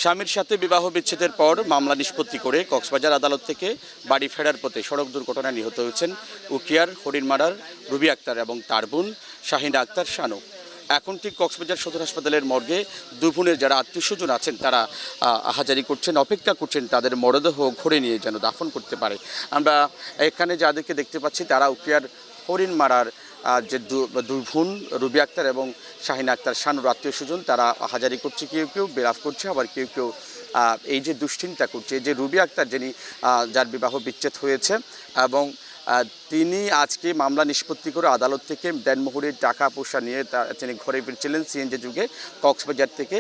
স্বামীর সাথে বিবাহ বিচ্ছেদের পর মামলা নিষ্পত্তি করে কক্সবাজার আদালত থেকে বাড়ি ফেরার পথে সড়ক দুর্ঘটনায় নিহত হয়েছেন উখিয়ার হরিণমারার রুবি আক্তার এবং তার বোন শাহিনা আক্তার শানু। এখন ঠিক কক্সবাজার সদর হাসপাতালের মর্গে দুই বোনের যারা আত্মীয়স্বজন আছেন তারা আহাজারি করছেন, অপেক্ষা করছেন তাদের মরদেহ ঘরে নিয়ে যেন দাফন করতে পারে। আমরা এখানে যাদেরকে দেখতে পাচ্ছি তারা উখিয়ার হরিণমারার যে দুই বোন রুবি আক্তার এবং শাহিনা আক্তার শানুর আত্মীয় স্বজন তারা হাজারি করছে, কেউ কেউ বিলাপ করছে, আবার কেউ কেউ এই যে দুশ্চিন্তা করছে যে রুবি আক্তার যিনি যার বিবাহ বিচ্ছেদ হয়েছে এবং তিনি আজকে মামলা নিষ্পত্তি করে আদালত থেকে দেনমোহরের টাকা পয়সা নিয়ে তিনি ঘরে ফিরছিলেন সিএনজি যুগে কক্সবাজার থেকে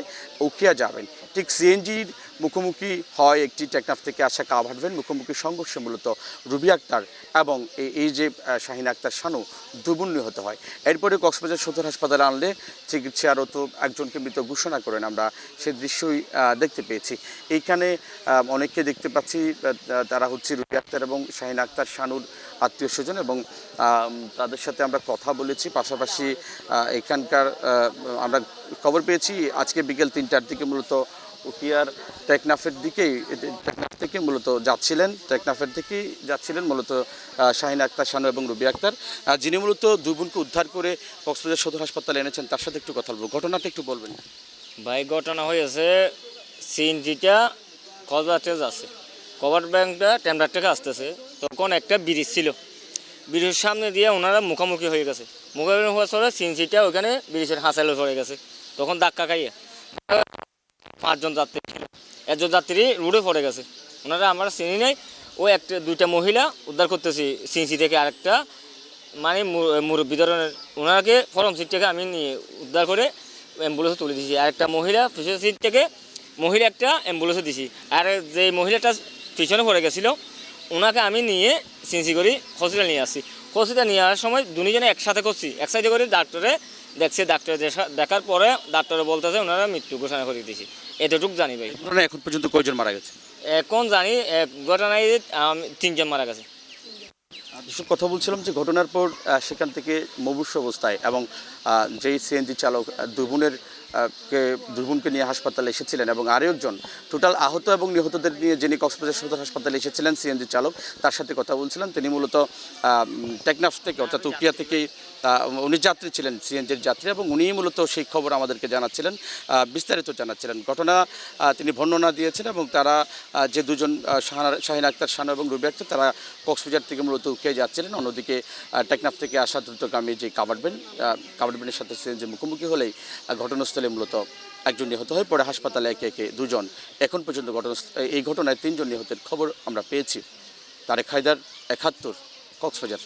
উখিয়া যাবেন। ঠিক সিএনজির মুখোমুখি হয় একটি টেকনাফ থেকে আসা কাভার্ড ভ্যান, মুখোমুখি সংঘর্ষে মূলত রুবি আক্তার এবং এই যে শাহিনা আক্তার শানু দুই নিহত হয়। এরপরে কক্সবাজার সদর হাসপাতালে আনলে চিকিৎসারত একজনকে মৃত ঘোষণা করেন। আমরা সে দৃশ্যই দেখতে পেয়েছি। এইখানে অনেককে দেখতে পাচ্ছি তারা হচ্ছে রুবি আক্তার এবং শাহিনা আক্তার শানুর আত্মীয় স্বজন এবং তাদের সাথে আমরা কথা বলেছি। পাশাপাশি এখানকার আমরা খবর পেয়েছি আজকে বিকেল 3টার দিকে মূলত উখিয়ার টেকনাফের দিকেই টেকনাফ থেকে মূলত যাচ্ছিলেন মূলত শাহিনা আক্তার শানু এবং রুবি আক্তার, যিনি মূলত দুই বোনকে উদ্ধার করে কক্সবাজার সদর হাসপাতালে এনেছেন। তার সাথে একটু কথা বলবো, ঘটনাটা একটু বলবেন। ভাই ঘটনা হয়েছে সিএনজিটা কক্সবাজার থেকে যাচ্ছে, কভার ব্যাংকটা টেমরার থেকে আসতেছে, তখন একটা ব্রিজ ছিল, ব্রিজের সামনে দিয়ে ওনারা মুখোমুখি হয়ে গেছে। মুখোমুখি হওয়ার পরে সিএনজিটা ওখানে ব্রিজের হাঁচালে পড়ে গেছে। তখন ধাক্কা খাইয়ে 5 জন যাত্রী ছিল, একজন যাত্রী রোডে পড়ে গেছে। ওনারা আমরা চিনি নাই, ও দুইটা মহিলা উদ্ধার করতেছি সিএনজি থেকে, আরেকটা মানে মুরব্বী ধরনের, ওনাকে ফরম সিট থেকে আমি নিয়ে উদ্ধার করে অ্যাম্বুলেন্সে তুলে দিয়েছি। আরেকটা মহিলা পিছনের সিট থেকে মহিলা একটা অ্যাম্বুলেন্সে দিছি। আর যে মহিলাটা পিছনে পড়ে গেছিলো ওনাকে আমি নিয়ে সিএনজি করে হসপিটাল নিয়ে আসছি। হসপিটাল নিয়ে আসার সময় দুজনে একসাথে করছি, একসাথে করে ডাক্তারে দেখছে। ডাক্তার দেখার পরে ডাক্তারে বলতেছে ওনারা মৃত্যু ঘোষণা করে দিয়েছি। এতটুকু জানি ভাই। এখন পর্যন্ত কয়জন মারা গেছে? এখন জানি ঘটনায় 3 জন মারা গেছে। যেসব কথা বলছিলাম যে ঘটনার পর সেখান থেকে মুমূর্ষ অবস্থায় এবং যেই সিএনজি চালক দুই বোনকে নিয়ে হাসপাতালে এসেছিলেন এবং আরও একজন টোটাল আহত এবং নিহতদের নিয়ে যিনি কক্সবাজার সদর হাসপাতালে এসেছিলেন সিএনজি চালক, তার সাথে কথা বলছিলাম। তিনি মূলত টেকনাফ থেকে অর্থাৎ উখিয়া থেকেই উনি যাত্রী ছিলেন, সিএনজির যাত্রী, এবং উনিই মূলত সেই খবর আমাদেরকে জানাচ্ছিলেন, বিস্তারিত জানাচ্ছিলেন। ঘটনা তিনি বর্ণনা দিয়েছেন এবং তারা যে দুজন শাহিনা আক্তার শানু এবং রুবি আক্তার তারা কক্সবাজার থেকে মূলত উখিয়া যাচ্ছিলেন। অন্যদিকে টেকনাফ থেকে আসা দ্রুতগামী যে কাভার্ড ভ্যানের সাথে সিএনজি মুখোমুখি হলেই ঘটনাস্থলে মূলত একজন নিহত হয়ে পড়ে। হাসপাতালে একে একে দুজন, এখন পর্যন্ত এই ঘটনায় 3 জন নিহতের খবর আমরা পেয়েছি। তারেক হায়দার, 71, কক্সবাজার।